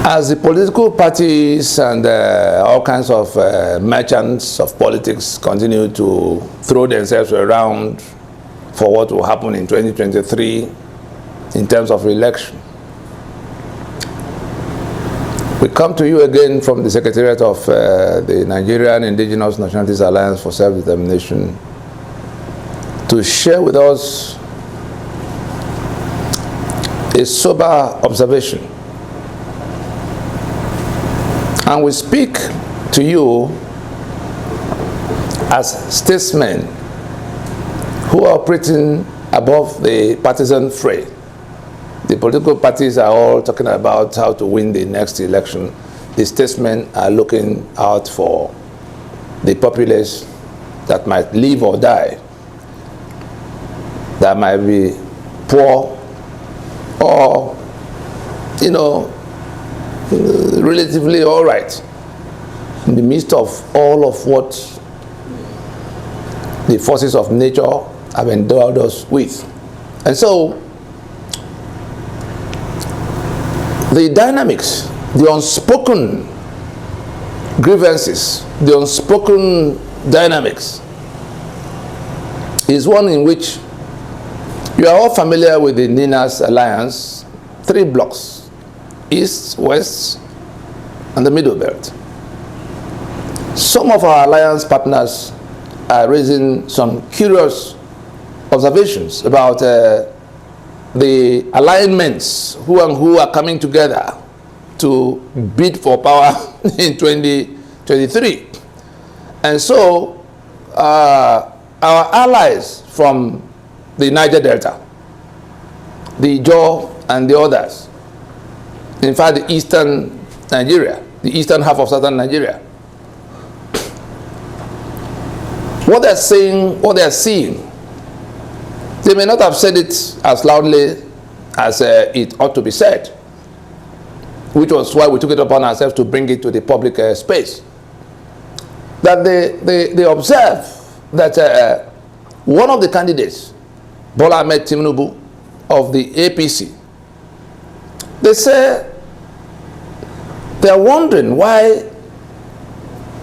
As the political parties and all kinds of merchants of politics continue to throw themselves around for what will happen in 2023 in terms of election, we come to you again from the Secretariat of the Nigerian Indigenous Nationalities Alliance for Self-Determination to share with us a sober observation. And we speak to you as statesmen who are operating above the partisan fray. The political parties are all talking about how to win the next election. The statesmen are looking out for the populace that might live or die, that might be poor or, relatively all right in the midst of all of what the forces of nature have endowed us with. And so the dynamics, the unspoken grievances, the unspoken dynamics is one in which you are all familiar with the NINAS Alliance, 3 blocks. East, West, and the Middle Belt. Some of our alliance partners are raising some curious observations about the alignments, who and who are coming together to bid for power in 2023. And so our allies from the Niger Delta, the Jaw and the others, in fact, the eastern Nigeria, the eastern half of southern Nigeria, what they're saying, what they're seeing, they may not have said it as loudly as it ought to be said, which was why we took it upon ourselves to bring it to the public space. That they observe that one of the candidates, Bola Ahmed Tinubu of the APC, they say they're wondering why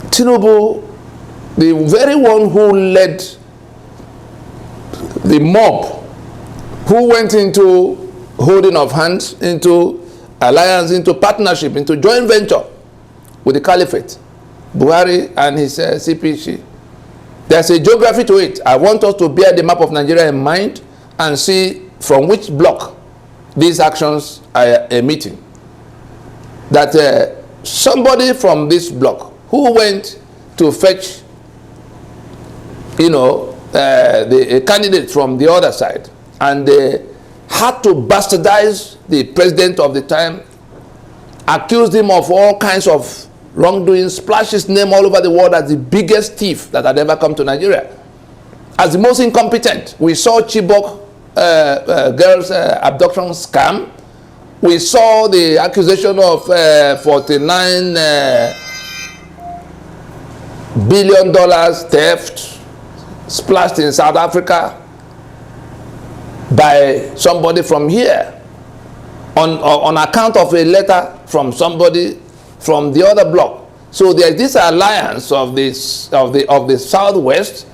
Tinubu, the very one who led the mob, who went into holding of hands, into alliance, into partnership, into joint venture with the caliphate, Buhari and his CPC. There's a geography to it. I want us to bear the map of Nigeria in mind and see from which block these actions are emitting. That somebody from this block who went to fetch, the candidate from the other side, and they had to bastardize the president of the time, accused him of all kinds of wrongdoing, splashed his name all over the world as the biggest thief that had ever come to Nigeria, as the most incompetent. We saw Chibok girls' abduction scam. We saw the accusation of $49 billion theft splashed in South Africa by somebody from here on account of a letter from somebody from the other block. So there's this alliance of the Southwest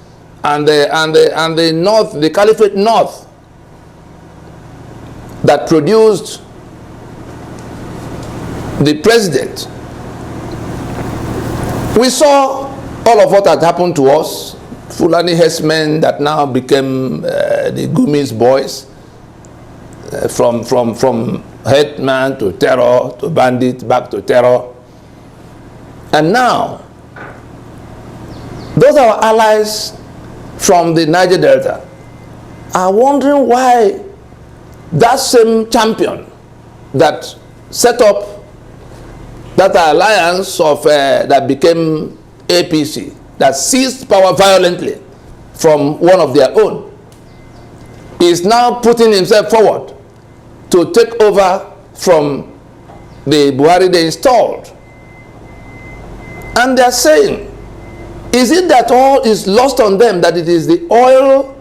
and the North, the Caliphate North, that produced the president. We saw all of what had happened to us, Fulani herdsmen that now became the Gumis boys, from headman to terror to bandit back to terror. And now, those are our allies from the Niger Delta are wondering why that same champion that set up that alliance of that became APC, that seized power violently from one of their own, is now putting himself forward to take over from the Buhari they installed. And they're saying, is it that all is lost on them, that it is the oil,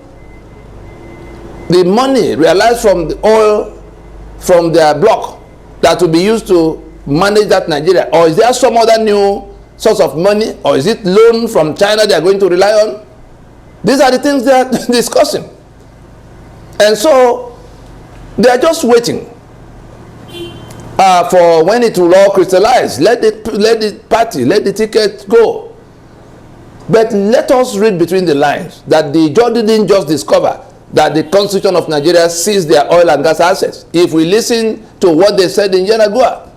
the money realized from the oil from their block that will be used to manage that Nigeria? Or is there some other new source of money? Or is it loan from China they are going to rely on? These are the things they are discussing. And so they are just waiting for when it will all crystallize. Let the party, let the ticket go. But let us read between the lines that the judge didn't just discover that the Constitution of Nigeria sees their oil and gas assets. If we listen to what they said in Yanagua,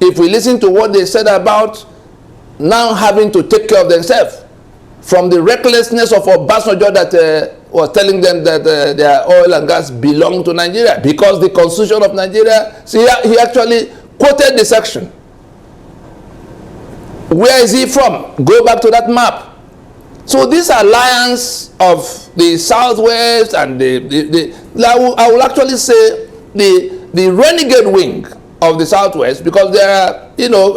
if we listen to what they said about now having to take care of themselves, from the recklessness of Obasanjo that was telling them that their oil and gas belong to Nigeria because the Constitution of Nigeria, see, he actually quoted the section. Where is he from? Go back to that map. So this alliance of the Southwest and I will actually say the renegade wing of the Southwest, because there are, you know,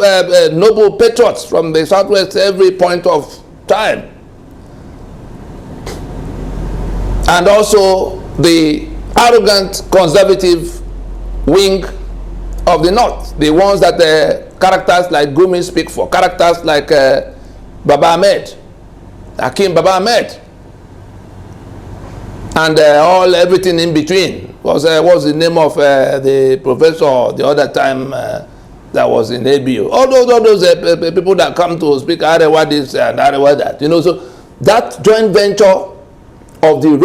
noble patriots from the Southwest every point of time. And also the arrogant conservative wing of the North, the ones that characters like Gumi speak for, characters like Baba Ahmed, Hakim Baba Ahmed, and everything in between. What's the name of the professor the other time that was in ABU? All those people that come to speak Arewa this and Arewa that, you know. So that joint venture of the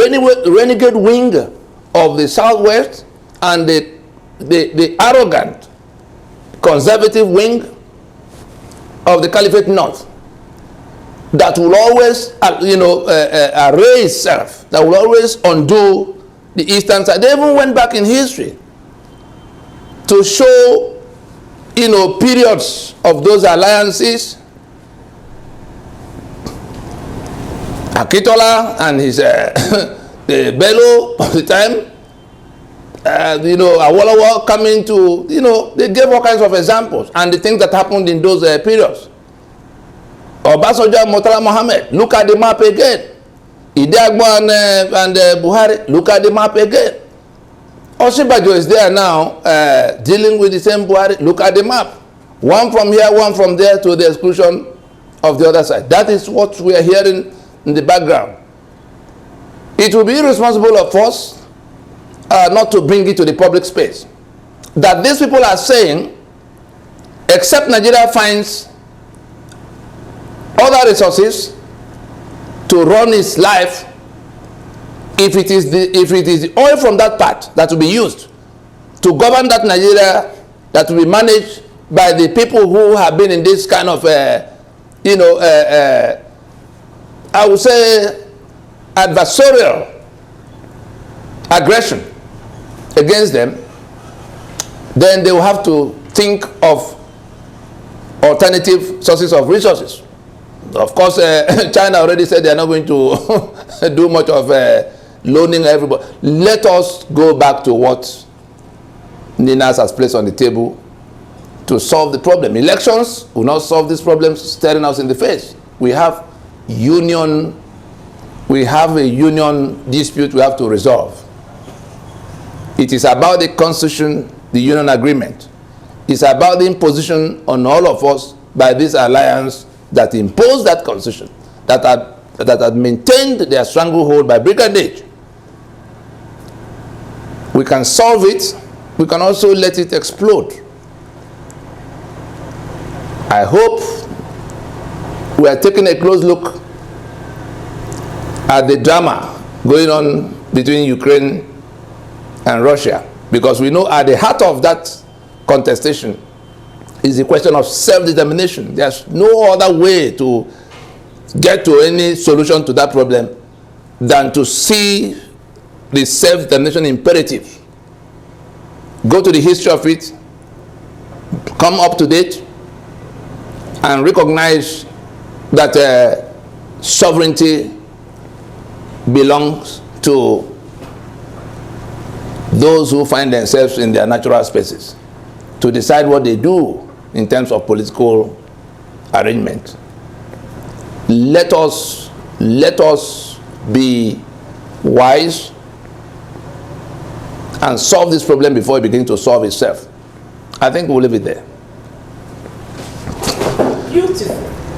renegade wing of the Southwest and the arrogant conservative wing of the Caliphate North, that will always, array itself, that will always undo the Eastern side. They even went back in history to show, you know, periods of those alliances. Akitola and his Bello of the time, Awolowo coming to, you know, they gave all kinds of examples and the things that happened in those periods. Obasanjo, Murtala Mohammed, look at the map again. Ideagbo and Buhari, look at the map again. Osinbajo is there now dealing with the same Buhari, look at the map. One from here, one from there, to the exclusion of the other side. That is what we are hearing in the background. It will be irresponsible of us not to bring it to the public space. That these people are saying, except Nigeria finds other resources to run its life, if it is the oil from that part that will be used to govern that Nigeria, that will be managed by the people who have been in this kind of, I would say, adversarial aggression against them, then they will have to think of alternative sources of resources. Of course, China already said they are not going to do much of loaning everybody. Let us go back to what Ninas has placed on the table to solve the problem. Elections will not solve these problems staring us in the face. We have a union dispute we have to resolve. It is about the Constitution, the Union Agreement. It's about the imposition on all of us by this alliance that imposed that Constitution, that had maintained their stranglehold by brigandage. We can solve it. We can also let it explode. I hope we are taking a close look at the drama going on between Ukraine and Russia, because we know at the heart of that contestation is the question of self-determination. There's no other way to get to any solution to that problem than to see the self-determination imperative, go to the history of it, come up to date, and recognize that sovereignty belongs to those who find themselves in their natural spaces to decide what they do in terms of political arrangement. Let us be wise and solve this problem before it begins to solve itself. I think we'll leave it there. beautiful.